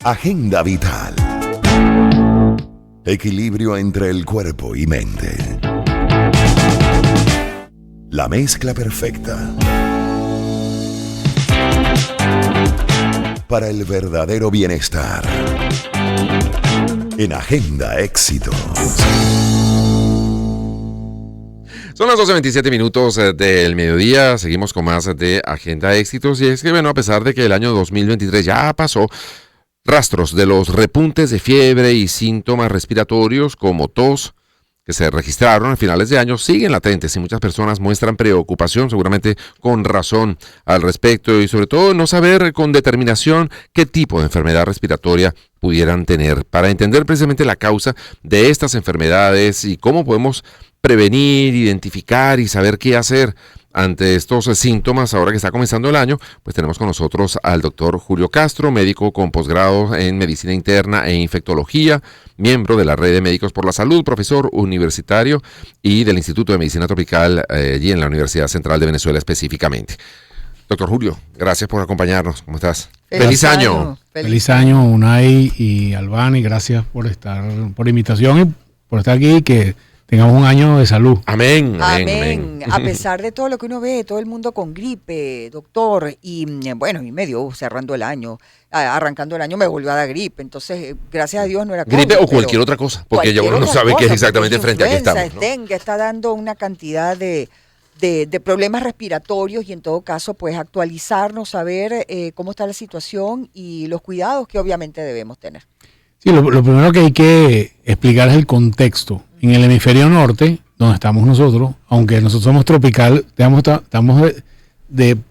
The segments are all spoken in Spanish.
Agenda Vital. Equilibrio entre el cuerpo y mente. La mezcla perfecta para el verdadero bienestar. En Agenda Éxitos. Son las 12:27 del mediodía, seguimos con más de Agenda Éxitos, y es que, bueno, a pesar de que el año 2023 ya pasó, rastros de los repuntes de fiebre y síntomas respiratorios como tos que se registraron a finales de año siguen latentes y muchas personas muestran preocupación, seguramente con razón, al respecto, y sobre todo no saber con determinación qué tipo de enfermedad respiratoria pudieran tener. Para entender precisamente la causa de estas enfermedades y cómo podemos prevenir, identificar y saber qué hacer ante estos síntomas ahora que está comenzando el año, pues tenemos con nosotros al doctor Julio Castro, médico con posgrado en Medicina Interna e Infectología, miembro de la Red de Médicos por la Salud, profesor universitario y del Instituto de Medicina Tropical allí en la Universidad Central de Venezuela específicamente. Doctor Julio, gracias por acompañarnos. ¿Cómo estás? ¡Feliz año! ¡Feliz año, Unai y Albani! Gracias por invitación y por estar aquí y que tengamos un año de salud. Amén, amén, amén. A pesar de todo lo que uno ve, todo el mundo con gripe, doctor, y bueno, y medio cerrando el año, arrancando el año me volvió a dar gripe, entonces gracias a Dios no era COVID. Gripe o cualquier otra cosa, porque ya uno no sabe qué es exactamente frente a qué estamos, ¿no? Dengue está dando una cantidad de problemas respiratorios y en todo caso pues actualizarnos, saber cómo está la situación y los cuidados que obviamente debemos tener. Sí, lo primero que hay que explicar es el contexto. En el hemisferio norte, donde estamos nosotros, aunque nosotros somos tropical, estamos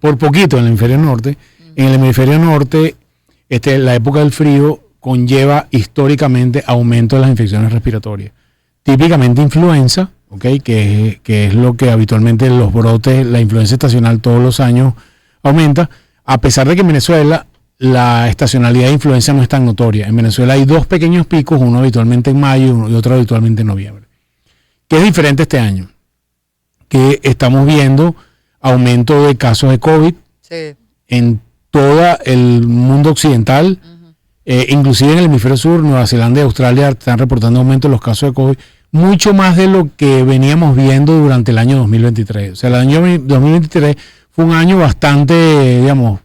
por poquito en el hemisferio norte. En el hemisferio norte, la época del frío conlleva históricamente aumento de las infecciones respiratorias. Típicamente influenza, ¿okay? que es lo que habitualmente los brotes, la influenza estacional todos los años aumenta, a pesar de que en Venezuela la estacionalidad de influenza no es tan notoria. En Venezuela hay dos pequeños picos, uno habitualmente en mayo y otro habitualmente en noviembre. ¿Qué es diferente este año? Que estamos viendo aumento de casos de COVID en todo el mundo occidental, inclusive en el hemisferio sur, Nueva Zelanda y Australia están reportando aumento de los casos de COVID, mucho más de lo que veníamos viendo durante el año 2023. O sea, el año 2023 fue un año bastante, digamos,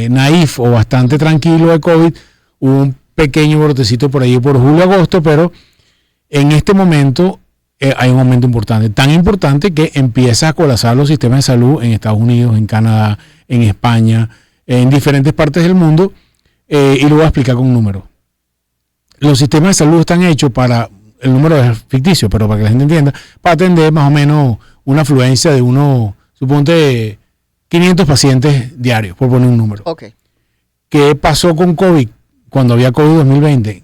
naif o bastante tranquilo de COVID. Hubo un pequeño brotecito por ahí por julio-agosto, pero en este momento hay un aumento importante, tan importante que empieza a colapsar los sistemas de salud en Estados Unidos, en Canadá, en España, en diferentes partes del mundo, y lo voy a explicar con un número. Los sistemas de salud están hechos para, el número es ficticio, pero para que la gente entienda, para atender más o menos una afluencia de suponte 500 pacientes diarios, por poner un número. Okay. ¿Qué pasó con COVID cuando había COVID 2020?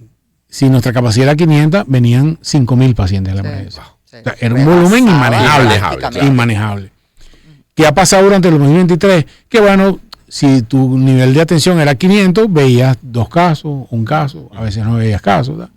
Si nuestra capacidad era 500, venían 5.000 pacientes a la emergencia. Sí. O sea, era un volumen inmanejable. ¿Qué ha pasado durante el 2023? Que bueno, si tu nivel de atención era 500, veías 2 casos, 1 caso, a veces no veías casos, ¿verdad?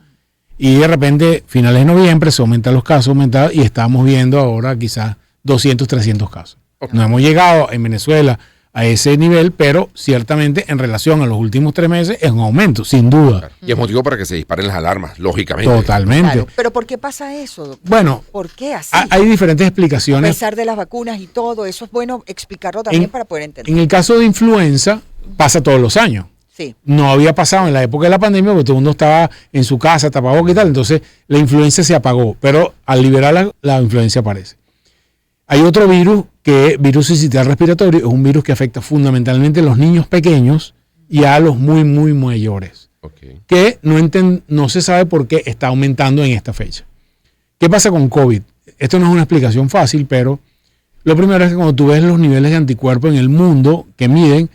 Y de repente, finales de noviembre, se aumentan los casos, y estamos viendo ahora quizás 200, 300 casos. Okay. No hemos llegado en Venezuela a ese nivel, pero ciertamente en relación a los últimos 3 meses es un aumento, sin duda. Claro. Y es motivo para que se disparen las alarmas, lógicamente. Totalmente. Claro. Pero ¿por qué pasa eso, doctor? Bueno, ¿por qué así? Hay diferentes explicaciones. A pesar de las vacunas y todo, eso es bueno explicarlo también para poder entender. En el caso de influenza, pasa todos los años. Sí. No había pasado en la época de la pandemia porque todo el mundo estaba en su casa, tapabocas y tal, entonces la influenza se apagó, pero al liberarla, la influenza aparece. Hay otro virus, que virus sincitial respiratorio, es un virus que afecta fundamentalmente a los niños pequeños y a los muy, muy mayores. Okay. Que no se sabe por qué está aumentando en esta fecha. ¿Qué pasa con COVID? Esto no es una explicación fácil, pero lo primero es que cuando tú ves los niveles de anticuerpos en el mundo que miden,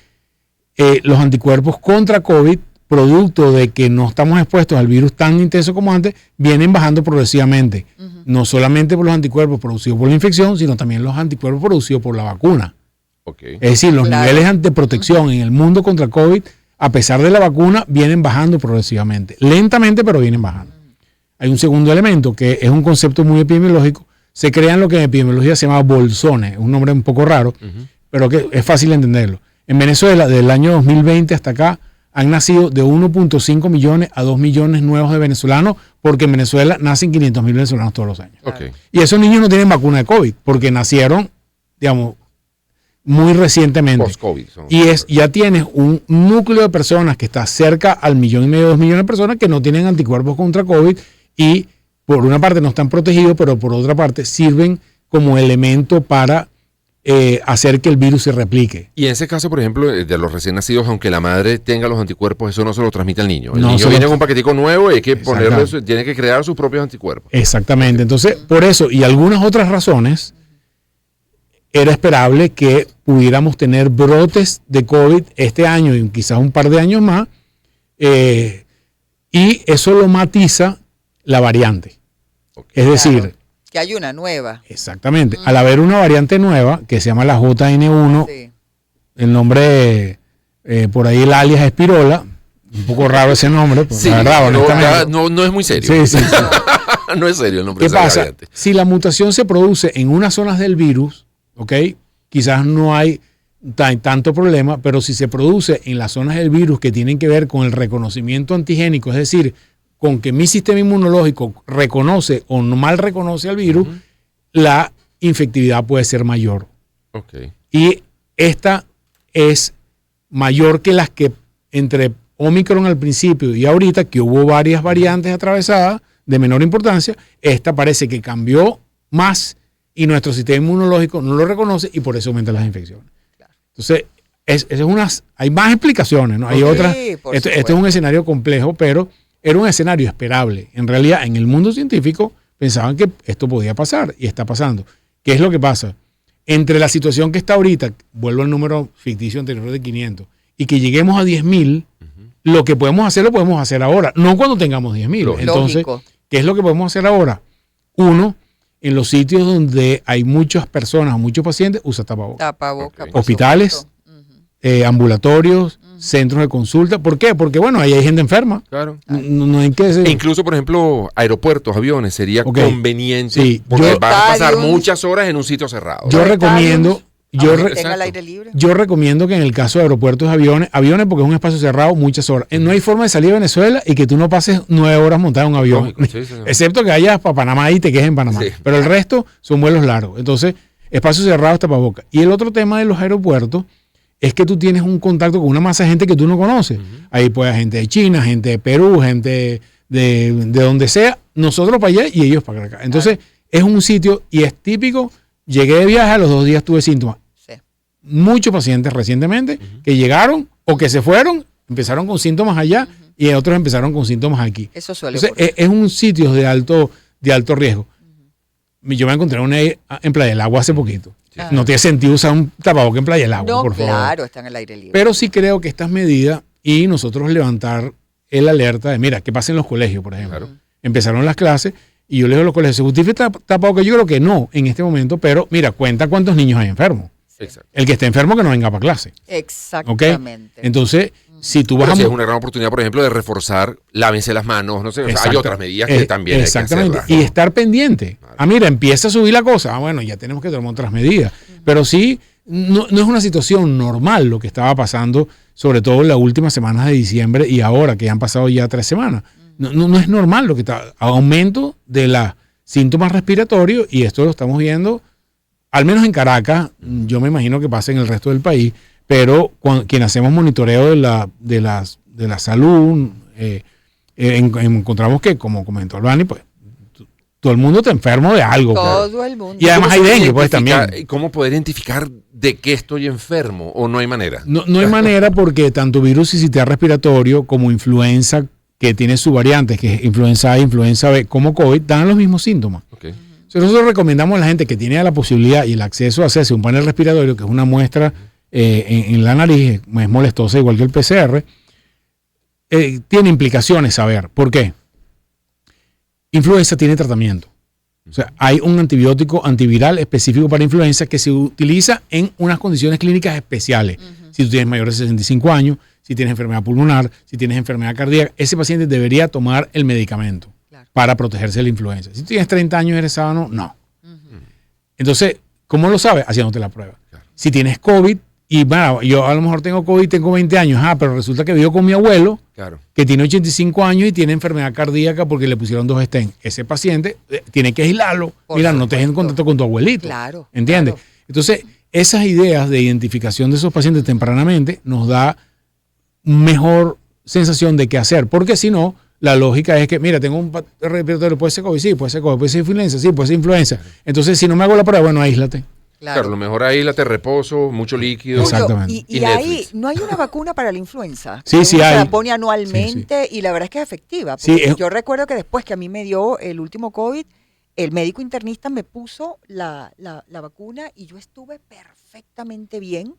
los anticuerpos contra COVID, producto de que no estamos expuestos al virus tan intenso como antes, vienen bajando progresivamente. Uh-huh. No solamente por los anticuerpos producidos por la infección, sino también los anticuerpos producidos por la vacuna. Okay. Es decir, los niveles de protección en el mundo contra COVID, a pesar de la vacuna, vienen bajando progresivamente. Lentamente, pero vienen bajando. Hay un segundo elemento que es un concepto muy epidemiológico. Se crean lo que en epidemiología se llama bolsones, un nombre un poco raro, pero que es fácil entenderlo. En Venezuela, del año 2020 hasta acá, han nacido de 1.5 millones a 2 millones nuevos de venezolanos, porque en Venezuela nacen 500.000 venezolanos todos los años. Ok. Y esos niños no tienen vacuna de COVID, porque nacieron, digamos, muy recientemente. Post-COVID. Y ya tienes un núcleo de personas que está cerca al 1,5 millones, 2 millones de personas que no tienen anticuerpos contra COVID y por una parte no están protegidos, pero por otra parte sirven como elemento para hacer que el virus se replique. Y en ese caso, por ejemplo, de los recién nacidos, aunque la madre tenga los anticuerpos, eso no se lo transmite al niño. El No niño se viene lo- con un paquetico nuevo y hay que ponerle, Exactamente. tiene que crear sus propios anticuerpos. Exactamente. Entonces, por eso y algunas otras razones, era esperable que pudiéramos tener brotes de COVID este año y quizás un par de años más, y eso lo matiza la variante. Es decir, Claro, que hay una nueva. exactamente, al haber una variante nueva que se llama la JN1, Sí. el nombre, por ahí el alias es Pirola, un poco raro ese nombre, pues, la verdad, pero honestamente. no es muy serio. Sí, sí, sí. No es serio el nombre ¿Qué de esa pasa? variante. Si la mutación se produce en unas zonas del virus, ¿ok? Quizás no hay tanto problema, pero si se produce en las zonas del virus que tienen que ver con el reconocimiento antigénico, es decir, con que mi sistema inmunológico reconoce o no mal reconoce al virus, la infectividad puede ser mayor. Ok. Y esta es mayor que las que entre Omicron al principio y ahorita, que hubo varias variantes atravesadas de menor importancia, esta parece que cambió más y nuestro sistema inmunológico no lo reconoce y por eso aumentan las infecciones. Entonces, hay más explicaciones, ¿no? Hay Ok. otras. Sí, por Esto es supuesto. un escenario complejo, pero era un escenario esperable. En realidad, en el mundo científico pensaban que esto podía pasar y está pasando. ¿Qué es lo que pasa? Entre la situación que está ahorita, vuelvo al número ficticio anterior de 500, y que lleguemos a 10.000, lo que podemos hacer lo podemos hacer ahora, no cuando tengamos 10.000. Lógico. Entonces, Lógico. ¿qué es lo que podemos hacer ahora? Uno, en los sitios donde hay muchas personas o muchos pacientes, usa tapabocas. Tapaboca, Ok. por Hospitales, supuesto. Ujú. Ambulatorios, centros de consulta. ¿Por qué? Porque, bueno, ahí hay gente enferma. Claro. No hay que E decir. incluso, por ejemplo, aeropuertos, aviones, sería Ok. conveniente Sí, porque yo- van a pasar Estadios. muchas horas en un sitio cerrado. Yo recomiendo, yo, Aunque re- Exacto. tenga el aire libre. yo recomiendo que en el caso de aeropuertos, aviones porque es un espacio cerrado, muchas horas. No hay forma de salir de Venezuela y que tú no pases 9 horas montado en un avión. Lógico, sí, señor. Excepto que vayas para Panamá y te quedes en Panamá. Sí. Pero el resto son vuelos largos. Entonces, espacio cerrado, tapabocas. Y el otro tema de los aeropuertos es que tú tienes un contacto con una masa de gente que tú no conoces. Ahí puede haber gente de China, gente de Perú, gente de donde sea, nosotros para allá y ellos para acá. Entonces, es un sitio y es típico. Llegué de viaje, a los 2 días tuve síntomas. Sí. Muchos pacientes recientemente que llegaron o que se fueron, empezaron con síntomas allá y otros empezaron con síntomas aquí. Eso suele Entonces, ocurrir. es un sitio de alto riesgo. Yo me encontré una en Playa del Agua hace poquito. Ah. No tiene sentido usar un tapabocas en Playa del Agua, No, por favor. claro, está en el aire libre. Pero sí creo que estas medidas y nosotros levantar el alerta de, mira, ¿qué pasa en los colegios, por ejemplo? Claro. Empezaron las clases y yo le digo a los colegios, ¿se justifica tapabocas? Yo creo que no en este momento, pero mira, cuenta cuántos niños hay enfermos. Exacto. El que esté enfermo que no venga para clase. ¿Ok? Exactamente. Entonces, si tú vas Pero a... sí es una gran oportunidad, por ejemplo, de reforzar, lávense las manos, no sé, o sea, hay Exacto. otras medidas que también exactamente. hay que Y hacerlas. estar pendiente. Claro. Mira, empieza a subir la cosa. Bueno, ya tenemos que tomar otras medidas. Pero sí, no es una situación normal lo que estaba pasando, sobre todo en las últimas semanas de diciembre y ahora que ya han pasado ya 3 semanas. No es normal lo que está. Aumento de los síntomas respiratorios y esto lo estamos viendo, al menos en Caracas, yo me imagino que pasa en el resto del país, pero quien hacemos monitoreo de la salud, encontramos que, como comentó Albani, pues todo el mundo está enfermo de algo. Todo el mundo. Y además hay ¿Cómo se dengue, pues identifica- también. ¿Cómo poder identificar de qué estoy enfermo o no hay manera? No hay manera porque tanto virus sincitial respiratorio como influenza, que tiene sus variantes, que es influenza A, influenza B, como COVID, dan los mismos síntomas. Ok. Entonces, nosotros recomendamos a la gente que tiene la posibilidad y el acceso a hacerse un panel respiratorio, que es una muestra en la nariz, es molestosa igual que el PCR, tiene implicaciones saber. ¿Por qué? Influenza tiene tratamiento. O sea, hay un antibiótico antiviral específico para influenza que se utiliza en unas condiciones clínicas especiales. Si tú tienes mayores de 65 años, si tienes enfermedad pulmonar, si tienes enfermedad cardíaca, ese paciente debería tomar el medicamento Claro. para protegerse de la influenza. Si tú tienes 30 años y eres sano, no. Entonces, ¿cómo lo sabes? Haciéndote la prueba. Claro. Si tienes COVID Y bueno, yo a lo mejor tengo COVID, tengo 20 años, pero resulta que vivo con mi abuelo, Claro. que tiene 85 años y tiene enfermedad cardíaca porque le pusieron 2 stents. Ese paciente tiene que aislarlo. Por Mira, no te dejes en supuesto. contacto con tu abuelito. Claro, ¿Entiendes? claro. Entonces, esas ideas de identificación de esos pacientes tempranamente nos da mejor sensación de qué hacer. Porque si no, la lógica es que, mira, tengo un respiratorio, puede ser COVID, sí, puede ser COVID, puede ser influenza, sí, puede ser influenza. Entonces, si no me hago la prueba, bueno, aíslate. Claro, lo mejor ahí te reposo, mucho líquido. Julio, Exactamente. Y Y ahí Netflix. no hay una vacuna para la influenza. Sí, Que sí uno se hay. la pone anualmente y la verdad es que es efectiva. Sí, Porque es- yo recuerdo que después que a mí me dio el último COVID, el médico internista me puso la vacuna y yo estuve perfectamente bien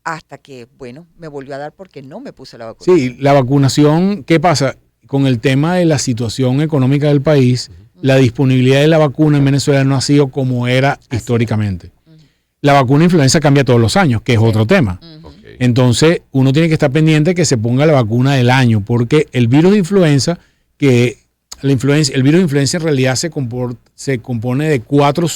hasta que, bueno, me volvió a dar porque no me puse la vacuna. Sí, la vacunación, ¿qué pasa? Con el tema de la situación económica del país, la disponibilidad de la vacuna en Venezuela no ha sido como era históricamente. La vacuna influenza cambia todos los años, que es otro tema. Ok. Entonces, uno tiene que estar pendiente que se ponga la vacuna del año, porque el virus de influenza, el virus de influenza en realidad se compone de 4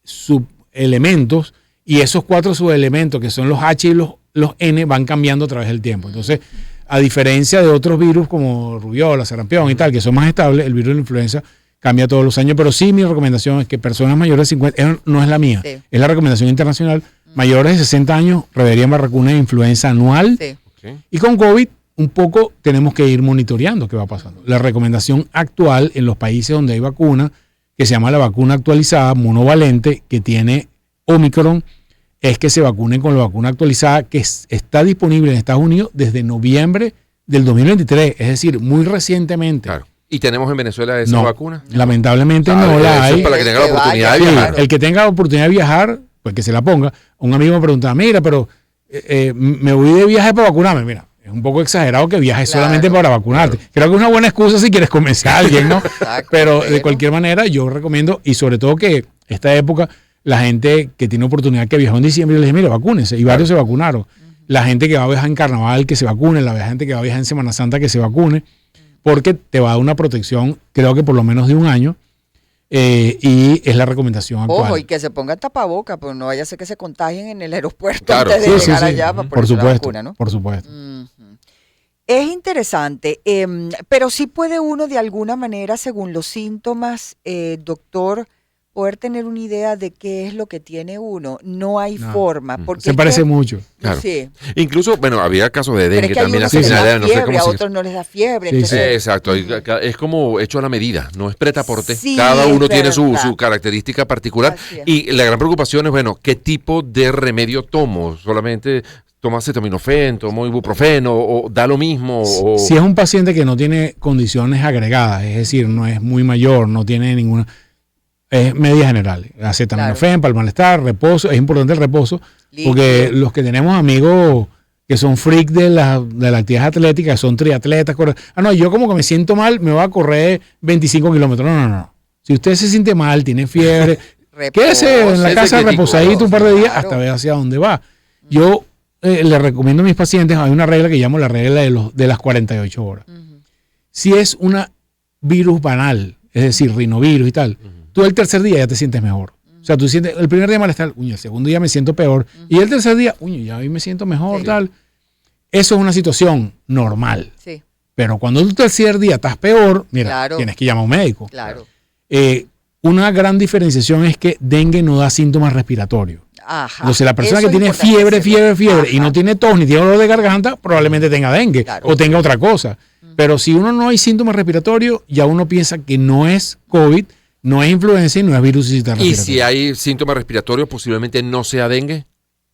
subelementos, y esos 4 subelementos, que son los H y los N, van cambiando a través del tiempo. Entonces, a diferencia de otros virus como rubiola, sarampión y tal, que son más estables, el virus de la influenza cambia todos los años. Pero sí, mi recomendación es que personas mayores de 50, no es la mía, Sí. es la recomendación internacional, mayores de 60 años deberían vacuna de influenza anual. Sí. Ok. Y con COVID, un poco tenemos que ir monitoreando qué va pasando. La recomendación actual en los países donde hay vacuna, que se llama la vacuna actualizada monovalente, que tiene Omicron, es que se vacunen con la vacuna actualizada que está disponible en Estados Unidos desde noviembre del 2023, es decir, muy recientemente. Claro. ¿Y tenemos en Venezuela esa No, vacuna? lamentablemente ¿Sabe? no la Eso hay. es para que tenga la El que oportunidad de vaya, Sí, viajar. el que tenga oportunidad de viajar, pues que se la ponga. Un amigo me preguntaba, mira, pero me voy de viaje para vacunarme. Mira, es un poco exagerado que viajes Claro, solamente para vacunarte. Creo que es una buena excusa si quieres convencer a alguien, ¿no? Exacto, Pero de cualquier manera, yo recomiendo, y sobre todo que esta época, la gente que tiene oportunidad que viajó en diciembre, yo les dije, mira, vacúnense. Y varios se vacunaron. La gente que va a viajar en carnaval, que se vacune. La gente que va a viajar en Semana Santa, que se vacune. Porque te va a dar una protección, creo que por lo menos de un año. Y es la recomendación actual. Ojo, y que se pongan tapaboca, pues no vaya a ser que se contagien en el aeropuerto Claro. antes de Sí, llegar sí. allá para Por ponerse la supuesto, vacuna, ¿no? por supuesto. Ujú. Es interesante, pero sí puede uno de alguna manera, según los síntomas, doctor, poder tener una idea de qué es lo que tiene uno. No hay No. forma. Porque Se es parece que- mucho. Claro. Sí, Incluso, bueno, había casos de pero dengue es que hay también unos hace que les finales da de no sé fiebre, cómo a se... otros no les da fiebre. Sí, entonces, Exacto, es como hecho a la medida, no es pretaporte. Sí, Cada uno es tiene su verdad. característica particular. Así es. Y la gran preocupación es, bueno, ¿qué tipo de remedio tomo? ¿Solamente tomo acetaminofén, tomo ibuprofeno, o da lo mismo? O... Si es un paciente que no tiene condiciones agregadas, es decir, no es muy mayor, no tiene ninguna, es media general, acetaminofén para el malestar, reposo, es importante el reposo, porque Líquido. los que tenemos amigos que son freak de la actividad atlética, son triatletas, no, yo como que me siento mal, me voy a correr 25 kilómetros, no. Si usted se siente mal, tiene fiebre, quédese en la ese casa quietico, reposadito un par de días claro. hasta ver hacia dónde va. Yo le recomiendo a mis pacientes, hay una regla que llamo la regla de las 48 horas. Si es una virus banal, es decir, rinovirus y tal, tú el tercer día ya te sientes mejor. O sea, tú sientes, el primer día malestar, el segundo día me siento peor, y el tercer día, ya hoy me siento mejor, Sí. tal. Eso es una situación normal. Sí, Pero cuando tú el tercer día estás peor, mira, Claro. tienes que llamar a un médico. claro. Una gran diferenciación es que dengue no da síntomas respiratorios. Ajá. Entonces, la persona Eso que es tiene importantísimo. fiebre y Ajá. no tiene tos ni tiene dolor de garganta, probablemente tenga dengue Claro. o tenga otra cosa. Pero si uno no hay síntomas respiratorios, ya uno piensa que no es COVID, no es influenza y no es virus sistémico Y respiratorio. si hay síntomas respiratorios, posiblemente no sea dengue.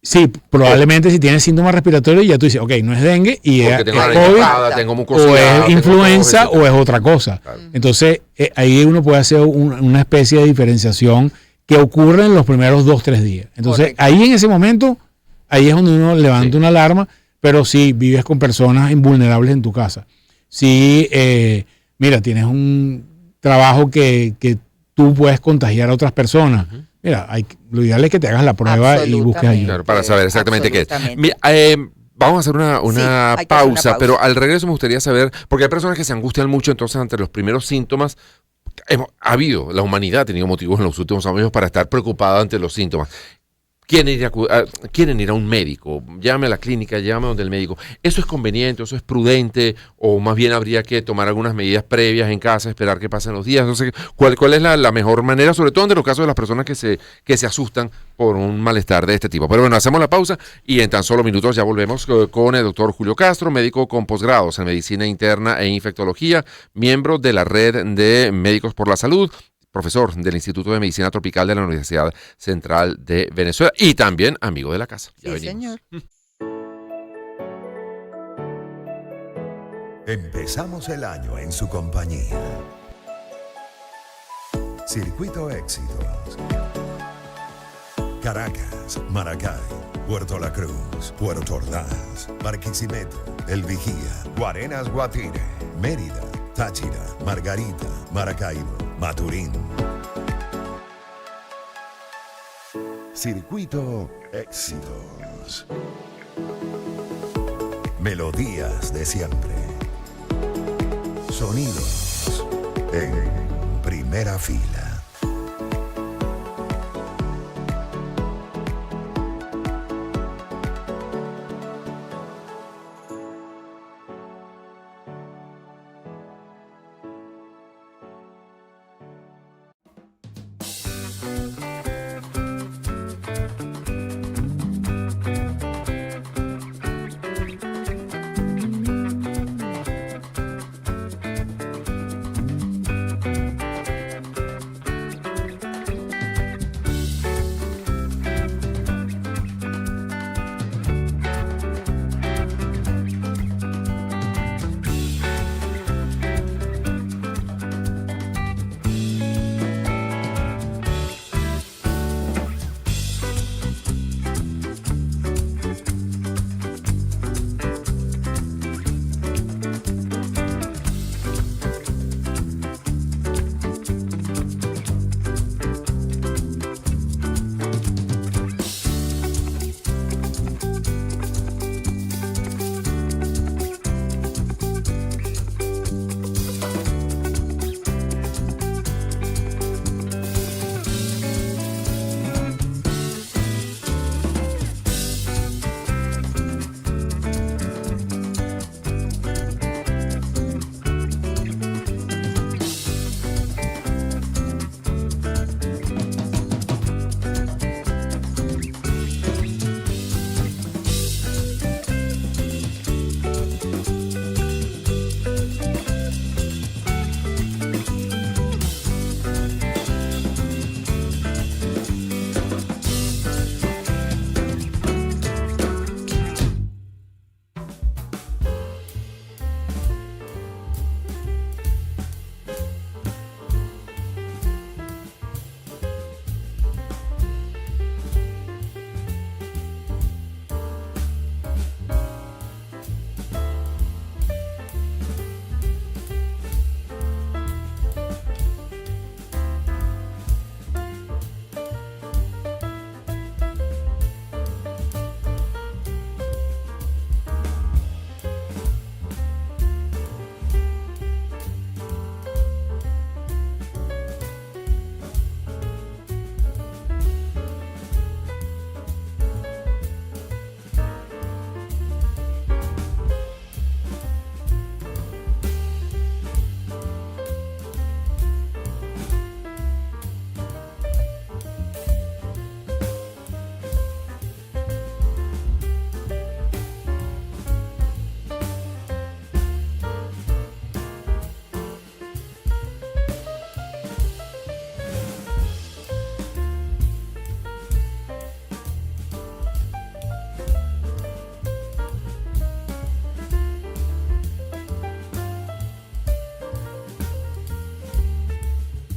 Sí, probablemente si tiene síntomas respiratorios, ya tú dices, ok, no es dengue y Porque es tengo la COVID, infectada, tengo mucosidad, o es tengo influenza tos, o es otra cosa. Claro. Entonces, ahí uno puede hacer una especie de diferenciación que ocurre en los primeros 2-3 días. Entonces, Correcto. ahí en ese momento, ahí es donde uno levanta Sí. una alarma, pero si vives con personas invulnerables en tu casa. Si, mira, tienes un trabajo que tú puedes contagiar a otras personas. Mira, lo ideal es que te hagas la prueba y busques ayuda. Claro, para saber exactamente qué es. Absolutamente. Mira, vamos a hacer una Sí, hay que hacer una pausa, pausa. pero al regreso me gustaría saber, porque hay personas que se angustian mucho entonces ante los primeros síntomas. Ha habido, la humanidad ha tenido motivos en los últimos años para estar preocupada ante los síntomas. quieren ir a un médico, llame a la clínica, llame donde el médico. ¿Eso es conveniente, eso es prudente o más bien habría que tomar algunas medidas previas en casa, esperar que pasen los días? No sé, ¿cuál es la mejor manera, sobre todo en los casos de las personas que se asustan por un malestar de este tipo? Pero bueno, hacemos la pausa y en tan solo minutos ya volvemos con el doctor Julio Castro, médico con posgrados en medicina interna e infectología, miembro de la red de Médicos por la Salud, profesor del Instituto de Medicina Tropical de la Universidad Central de Venezuela y también amigo de la casa. Ya Sí, venimos. señor. Empezamos el año en su compañía. Circuito Éxitos. Caracas, Maracay, Puerto La Cruz, Puerto Ordaz, Barquisimeto, El Vigía, Guarenas, Guatire, Mérida, Táchira, Margarita, Maracaibo, Maturín. Circuito Éxitos. Melodías de siempre. Sonidos en primera fila.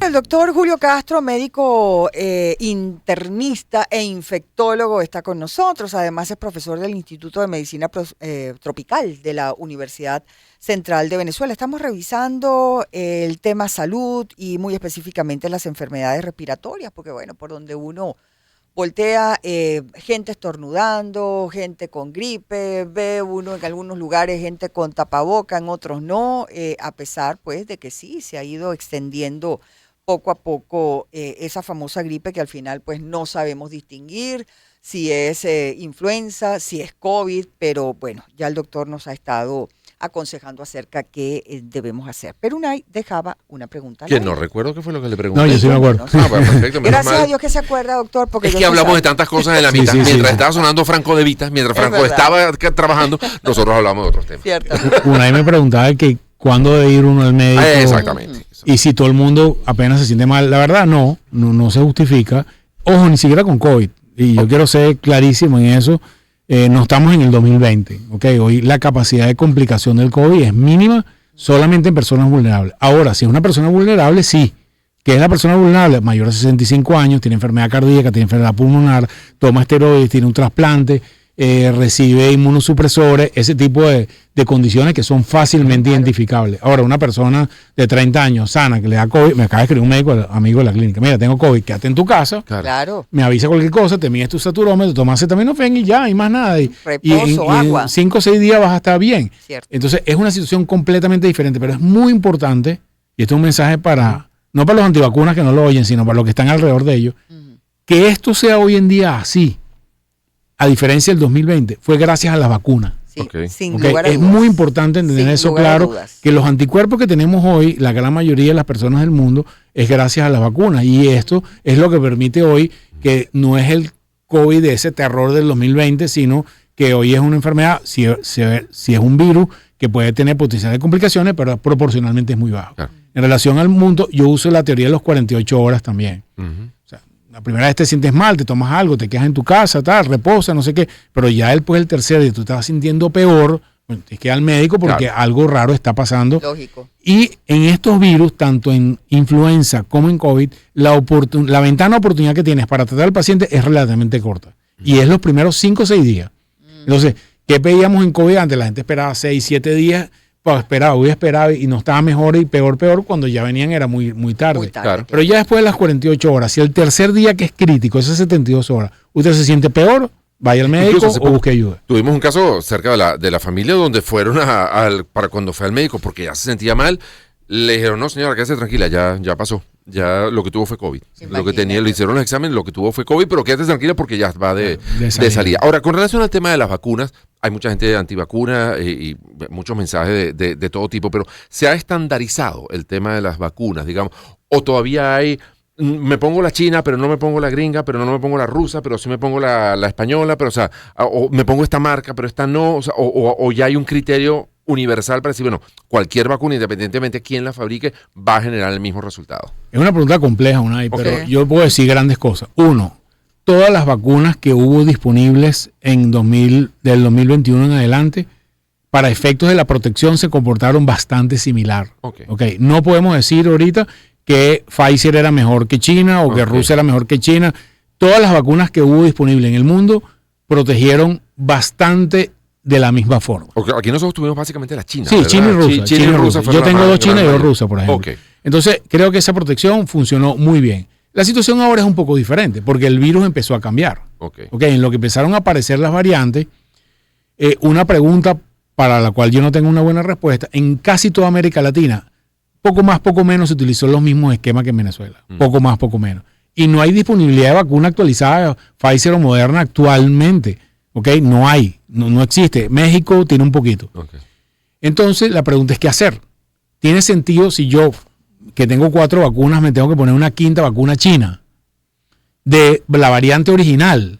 El doctor Julio Castro, médico internista e infectólogo, está con nosotros. Además es profesor del Instituto de Medicina Tropical de la Universidad Central de Venezuela. Estamos revisando el tema salud y muy específicamente las enfermedades respiratorias, porque bueno, por donde uno voltea, gente estornudando, gente con gripe, ve uno en algunos lugares gente con tapaboca, en otros no, a pesar pues de que sí, se ha ido extendiendo poco a poco esa famosa gripe que al final pues no sabemos distinguir si es influenza, si es COVID, pero bueno, ya el doctor nos ha estado aconsejando acerca qué debemos hacer. Pero Unai dejaba una pregunta. Que no recuerdo qué fue lo que le pregunté. No, yo sí me acuerdo. Perfecto, Gracias a Dios que se acuerda, doctor, porque es yo que sí hablamos sabe. de tantas cosas en la Sí, mitad. sí, sí, Mientras sí. estaba sonando Franco de Vita, mientras Es Franco verdad. estaba trabajando, nosotros hablamos de otros temas. Cierto. Una vez me preguntaba que cuándo debe ir uno al médico. Exactamente. Y si todo el mundo apenas se siente mal. La verdad, no se justifica. Ojo, ni siquiera con COVID. Y yo quiero ser clarísimo en eso. No estamos en el 2020. ¿Okay? Hoy la capacidad de complicación del COVID es mínima solamente en personas vulnerables. Ahora, si es una persona vulnerable, sí. ¿Qué es la persona vulnerable? Mayor de 65 años, tiene enfermedad cardíaca, tiene enfermedad pulmonar, toma esteroides, tiene un trasplante, recibe inmunosupresores, ese tipo de condiciones que son fácilmente identificables. Ahora, una persona de 30 años sana que le da COVID, me acaba de escribir un médico amigo de la clínica, mira, tengo COVID, quédate en tu casa, Claro. me avisa cualquier cosa, te mides tu saturómetro, tomas acetaminofén y ya, y más nada. Y Reposo, agua. en 5 o 6 días vas a estar bien. Cierto. Entonces, es una situación completamente diferente, pero es muy importante, y esto es un mensaje para, no para los antivacunas que no lo oyen, sino para los que están alrededor de ellos, que esto sea hoy en día así, a diferencia del 2020, fue gracias a las vacunas. Sí, Ok. sin ¿Ok? lugar a Es dudas. muy importante entender Sin eso lugar a claro, dudas. que los anticuerpos que tenemos hoy, la gran mayoría de las personas del mundo, es gracias a las vacunas. Y esto es lo que permite hoy que no es el COVID de ese terror del 2020, sino que hoy es una enfermedad, si es un virus que puede tener potencial de complicaciones, pero proporcionalmente es muy bajo. Claro. En relación al mundo, yo uso la teoría de los 48 horas también. Ujú. O sea, la primera vez te sientes mal, te tomas algo, te quedas en tu casa, tal, reposa, no sé qué, pero ya después del tercer día tú te vas sintiendo peor, bueno, tienes que ir al médico porque Claro. algo raro está pasando. Lógico. Y en estos virus, tanto en influenza como en COVID, la ventana de oportunidad que tienes para tratar al paciente es relativamente corta. Y es los primeros 5 o 6 días. Entonces, ¿qué pedíamos en COVID antes? La gente esperaba 6, 7 días, pues esperaba y no estaba mejor y peor, cuando ya venían era muy, muy tarde. Muy tarde. Claro. Pero ya después de las 48 horas, si el tercer día que es crítico, esas 72 horas, usted se siente peor, vaya al médico Incluso hace o poco busque ayuda. Tuvimos un caso cerca de la familia donde fueron para cuando fue al médico porque ya se sentía mal. Le dijeron, no señora, quédese tranquila, ya pasó. Ya lo que tuvo fue COVID. Lo que Imagínate. tenía, le hicieron los exámenes, lo que tuvo fue COVID, pero quédate tranquila porque ya va de salida. salida. Ahora, con relación al tema de las vacunas, hay mucha gente antivacuna y muchos mensajes de todo tipo, pero ¿se ha estandarizado el tema de las vacunas, digamos? ¿O todavía hay, me pongo la china, pero no me pongo la gringa, pero no me pongo la rusa, pero sí me pongo la española, pero o sea, o me pongo esta marca, pero esta no, o sea, o ya hay un criterio universal para decir, bueno, cualquier vacuna, independientemente de quién la fabrique, va a generar el mismo resultado? Es una pregunta compleja, Unai, Ok. pero yo puedo decir grandes cosas. Uno, todas las vacunas que hubo disponibles del 2021 en adelante, para efectos de la protección, se comportaron bastante similar. Ok. Ok, no podemos decir ahorita que Pfizer era mejor que China o que Ok. Rusia era mejor que China. Todas las vacunas que hubo disponibles en el mundo protegieron bastante de la misma forma. Ok, aquí nosotros tuvimos básicamente la China. Sí, ¿verdad? China y rusa. China y rusa Yo fueron tengo las dos chinas y dos grandes. rusas, por ejemplo. Ok. Entonces, creo que esa protección funcionó muy bien. La situación ahora es un poco diferente porque el virus empezó a cambiar. Ok. Ok, en lo que empezaron a aparecer las variantes, una pregunta para la cual yo no tengo una buena respuesta, en casi toda América Latina, poco más, poco menos se utilizó los mismos esquemas que en Venezuela. Poco más, poco menos. Y no hay disponibilidad de vacuna actualizada, Pfizer o Moderna actualmente. Ok, no hay, no existe. México tiene un poquito. Ok. Entonces, la pregunta es qué hacer. ¿Tiene sentido si yo, que tengo 4 vacunas, me tengo que poner una quinta vacuna china de la variante original?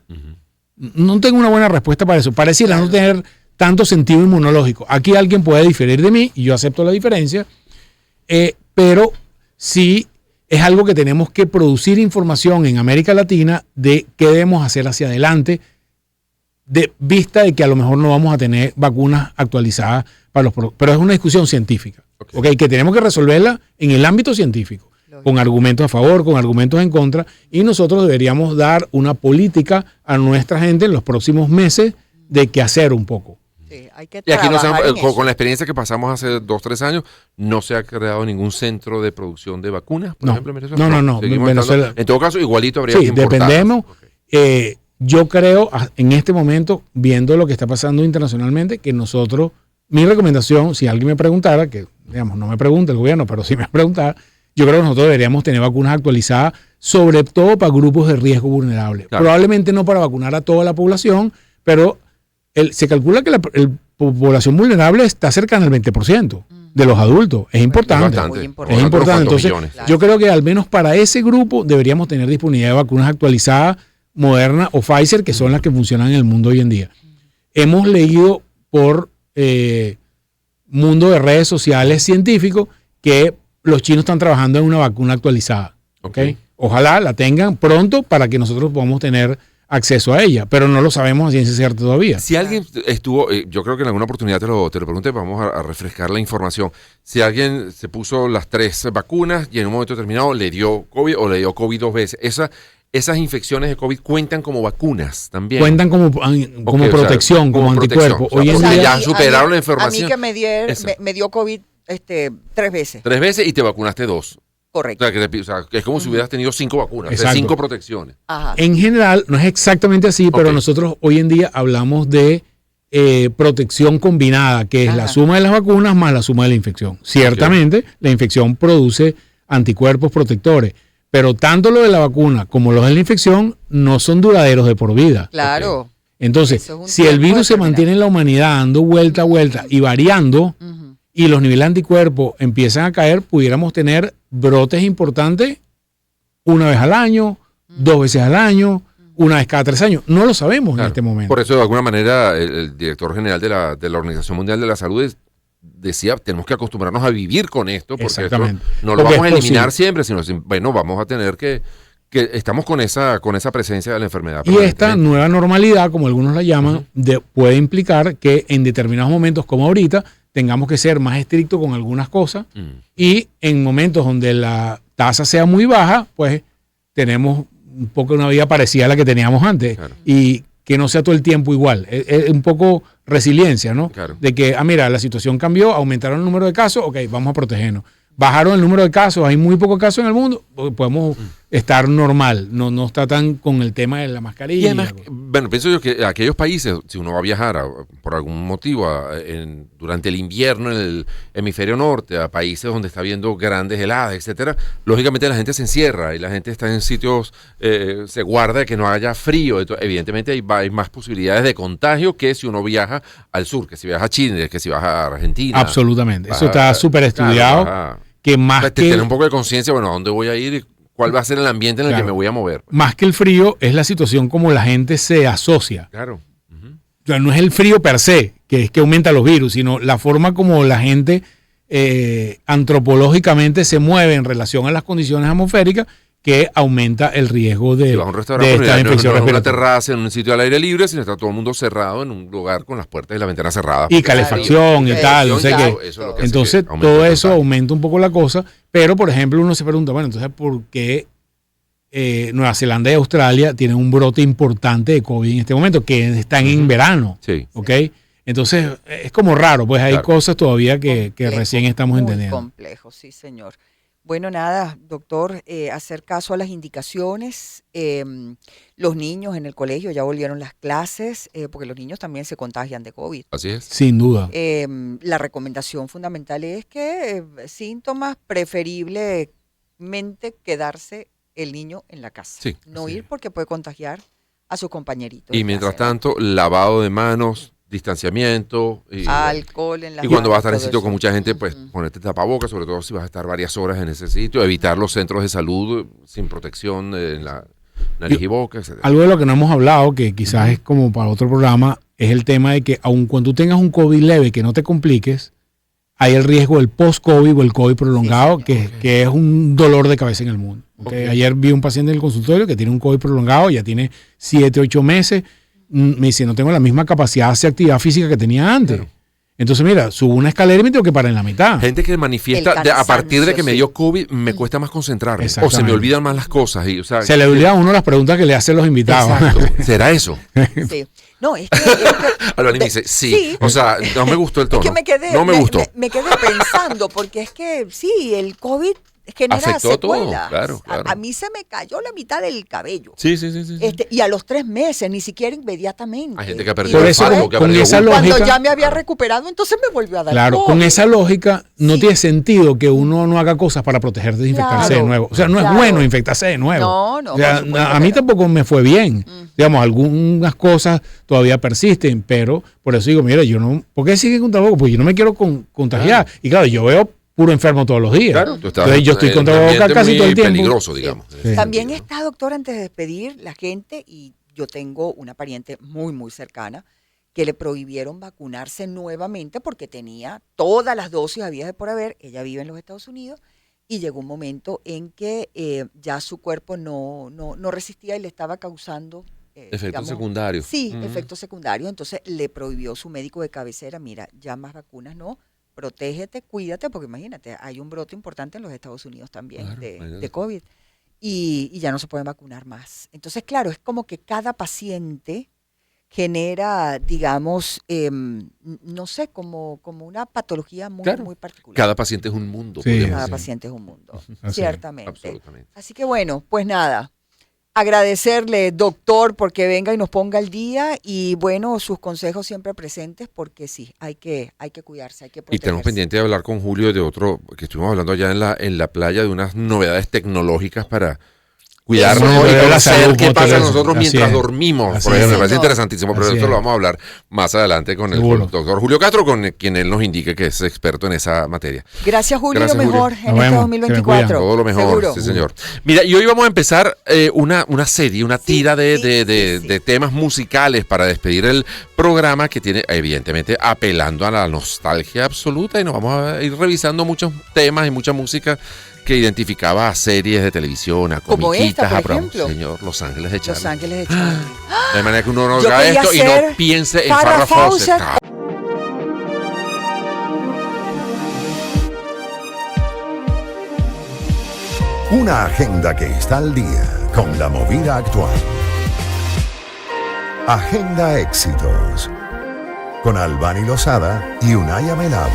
No tengo una buena respuesta para eso. Pareciera no tener tanto sentido inmunológico. Aquí alguien puede diferir de mí y yo acepto la diferencia, pero sí es algo que tenemos que producir información en América Latina de qué debemos hacer hacia adelante, de vista de que a lo mejor no vamos a tener vacunas actualizadas para pero es una discusión científica, ¿ok? Que tenemos que resolverla en el ámbito científico, con argumentos a favor, con argumentos en contra, y nosotros deberíamos dar una política a nuestra gente en los próximos meses de qué hacer un poco. Sí, hay que Y aquí trabajar en eso. con la experiencia que pasamos hace 2-3 años, no se ha creado ningún centro de producción de vacunas, por No. ejemplo, en Venezuela. No. Seguimos Venezuela- estando- en todo caso, igualito habría Sí, que importarlas. dependemos. Ok. Yo creo, en este momento, viendo lo que está pasando internacionalmente, que nosotros, mi recomendación, si alguien me preguntara, que digamos no me pregunta el gobierno, pero si me preguntara, yo creo que nosotros deberíamos tener vacunas actualizadas sobre todo para grupos de riesgo vulnerable. Claro. Probablemente no para vacunar a toda la población, pero se calcula que la población vulnerable está cercana al 20% de los adultos. Es importante. bastante. Muy importante. Es importante. ¿Cuántos Entonces, millones? Claro. yo creo que al menos para ese grupo deberíamos tener disponibilidad de vacunas actualizadas, Moderna o Pfizer, que son las que funcionan en el mundo hoy en día. Hemos leído por mundo de redes sociales científicos que los chinos están trabajando en una vacuna actualizada. Ok. ¿Ok? Ojalá la tengan pronto para que nosotros podamos tener acceso a ella, pero no lo sabemos a ciencia cierta todavía. Si alguien estuvo, yo creo que en alguna oportunidad te lo pregunté, vamos a refrescar la información. Si alguien se puso las 3 vacunas y en un momento determinado le dio COVID o le dio COVID 2 veces, esas infecciones de COVID cuentan como vacunas también. Cuentan como Ok, protección, o sea, como protección. anticuerpo. O sea, Hoy en porque día, ya superaron la información. A mí que Eso. me dio COVID 3 veces. 3 veces y te vacunaste 2. O Correcto. sea, que es como si hubieras tenido 5 vacunas, Exacto. 5 protecciones. Ajá. en general, no es exactamente así, pero Ok. nosotros hoy en día hablamos de protección combinada, que es la Ajá. suma de las vacunas más la suma de la infección. Ciertamente, la infección produce anticuerpos protectores, pero tanto lo de la vacuna como los de la infección no son duraderos de por vida. Claro. Entonces, Eso es un si el tiempo virus se determinado. mantiene en la humanidad dando vuelta a vuelta y variando, Ujú. y los niveles de anticuerpos empiezan a caer, pudiéramos tener brotes importantes una vez al año, 2 veces al año, una vez cada 3 años. No lo sabemos Claro. en este momento. Por eso, de alguna manera, el director general de la Organización Mundial de la Salud decía, tenemos que acostumbrarnos a vivir con esto, porque esto Exactamente. no lo Porque vamos a es eliminar posible. siempre, sino, bueno, vamos a tener que estamos con esa presencia de la enfermedad. Y esta permanentemente. nueva normalidad, como algunos la llaman, puede implicar que en determinados momentos, como ahorita, tengamos que ser más estrictos con algunas cosas y en momentos donde la tasa sea muy baja, pues tenemos un poco una vida parecida a la que teníamos antes Claro. y que no sea todo el tiempo igual. Es un poco resiliencia, ¿no? Claro. De que, mira, la situación cambió, aumentaron el número de casos, ok, vamos a protegernos. Bajaron el número de casos, hay muy pocos casos en el mundo, podemos estar normal, no está tan con el tema de la mascarilla. Y además, bueno, pienso yo que aquellos países, si uno va a viajar por algún motivo durante el invierno en el hemisferio norte, a países donde está habiendo grandes heladas, etcétera, lógicamente la gente se encierra y la gente está en sitios, se guarda de que no haya frío. Entonces, evidentemente hay más posibilidades de contagio que si uno viaja al sur, que si viaja a Chile, que si viaja a Argentina. Absolutamente, eso Baja- está súper estudiado, claro, que más que... tener un poco de conciencia, bueno, ¿a dónde voy a ir? Y ¿cuál va a ser el ambiente en el Claro. que me voy a mover? Más que el frío, es la situación como la gente se asocia. Claro. O sea, no es el frío per se, que es que aumenta los virus, sino la forma como la gente antropológicamente se mueve en relación a las condiciones atmosféricas que aumenta el riesgo de, Si vas a un de restaurante, esta no infección en una respiratoria. terraza, en un sitio al aire libre, sino está todo el mundo cerrado en un lugar con las puertas y las ventanas cerradas. Y calefacción y Claro. tal, no sé Claro. qué. Eso es lo que hace Entonces, que aumente todo el eso contagio. aumenta un poco la cosa, pero por ejemplo uno se pregunta, bueno, entonces, ¿por qué Nueva Zelanda y Australia tienen un brote importante de COVID en este momento, que están en verano? Sí. ¿Ok? Entonces, es como raro, pues hay Claro. cosas todavía que Complejo, recién estamos muy entendiendo. complejo, sí, señor. Bueno, nada, doctor, hacer caso a las indicaciones. Los niños en el colegio ya volvieron las clases, porque los niños también se contagian de COVID. Así es. Sin duda. La recomendación fundamental es que síntomas, preferiblemente quedarse el niño en la casa. Sí, No así ir es. porque puede contagiar a sus compañeritos. Y de mientras clase, ¿no? tanto, lavado de manos, distanciamiento. Y, Alcohol en las y cuando vas a estar en manos, todo sitios con eso. mucha gente, pues Ujú. ponerte tapabocas, sobre todo si vas a estar varias horas en ese sitio, evitar los centros de salud sin protección en la nariz y boca, etc. Algo de lo que no hemos hablado, que quizás es como para otro programa, es el tema de que aun cuando tú tengas un COVID leve, que no te compliques, hay el riesgo del post-COVID o el COVID prolongado, Sí, que es un dolor de cabeza en el mundo. ¿Ok? Ok. Ayer vi un paciente en el consultorio que tiene un COVID prolongado, ya tiene 7, 8 meses. Me dice, no tengo la misma capacidad de hacer actividad física que tenía antes. Claro. Entonces, mira, subo una escalera y me tengo que parar en la mitad. Gente que manifiesta, El a partir de que me cansancio, dio COVID, me cuesta más concentrarme. O se me Exactamente. olvidan más las cosas. Y, o sea, Se le olvida a uno las preguntas que le hacen los invitados. Exacto. ¿Será eso? Sí. No, es que Albani me dice, sí. O sea, no me gustó el tono. Es que me quedé, no me gustó. me quedé pensando, porque es que sí, el COVID genera Afectó todo, secuelas. claro. A mí se me cayó la mitad del cabello. Sí. Y a los 3 meses, ni siquiera inmediatamente. Hay gente que ha Y perdido Por el eso, párpado, que ha con perdido esa gusto. lógica- cuando ya me había recuperado, entonces me volvió a dar Claro, COVID. con esa lógica no Sí. tiene sentido que uno no haga cosas para protegerse de infectarse Claro, de nuevo. O sea, no es claro. bueno infectarse de nuevo. No, O sea, por supuesto a que mí no. tampoco me fue bien. Digamos, algunas cosas todavía persisten, pero por eso digo, mira, yo no, ¿por qué sigue con trabajo? Pues yo no me quiero contagiar. Y claro, yo veo puro enfermo todos los días. Claro, tú estás Entonces yo estoy en con un trabajo ambiente casi muy todo el tiempo. peligroso, digamos. en ese También sentido, está, doctor, antes de despedir la gente, y yo tengo una pariente muy, muy cercana que le prohibieron vacunarse nuevamente porque tenía todas las dosis habidas de por haber. Ella vive en los Estados Unidos y llegó un momento en que ya su cuerpo no resistía y le estaba causando Efectos digamos, secundarios. Sí, efectos secundarios. Entonces le prohibió su médico de cabecera, mira, ya más vacunas no, protégete, cuídate, porque imagínate, hay un brote importante en los Estados Unidos también Claro, de imagínate. COVID y ya no se pueden vacunar más. Entonces, claro, es como que cada paciente genera, digamos, no sé, como una patología muy, Claro. muy particular. Cada paciente es un mundo. Sí. podríamos Cada decir. paciente es un mundo, Así es. ciertamente. Absolutamente. Así que bueno, pues nada, agradecerle, doctor, porque venga y nos ponga al día y bueno, sus consejos siempre presentes porque sí, hay que cuidarse, hay que Y protegerse. tenemos pendiente de hablar con Julio de otro, que estuvimos hablando allá en la playa de unas novedades tecnológicas para cuidarnos Eso, y de la conocer salud, qué pasa a Montero. nosotros Así mientras es. dormimos. Así Por ejemplo, es. me parece Señor. interesantísimo, pero Así esto lo es. vamos a hablar más adelante con el Seguro. doctor Julio Castro, con quien él nos indique que es experto en esa materia. Gracias, Julio, Gracias, lo Julio. mejor Nos en este vemos. Se me 2024. cuidan. Todo lo mejor, Seguro. sí señor. Mira, y hoy vamos a empezar una serie, una tira de sí. temas musicales para despedir el programa que tiene, evidentemente, apelando a la nostalgia absoluta y nos vamos a ir revisando muchos temas y mucha música que identificaba a series de televisión, a Como esta, comiquitas, por a programas. ejemplo. Señor, Los Ángeles de Los Charlie. Ángeles de Charlie. De manera que uno no Yo haga quería esto y ser no piense en Farrah Farrah Fawcett. Fawcett. Una agenda que está al día con la movida actual. Agenda Éxitos con Albany Lozada y Unaya Melaba.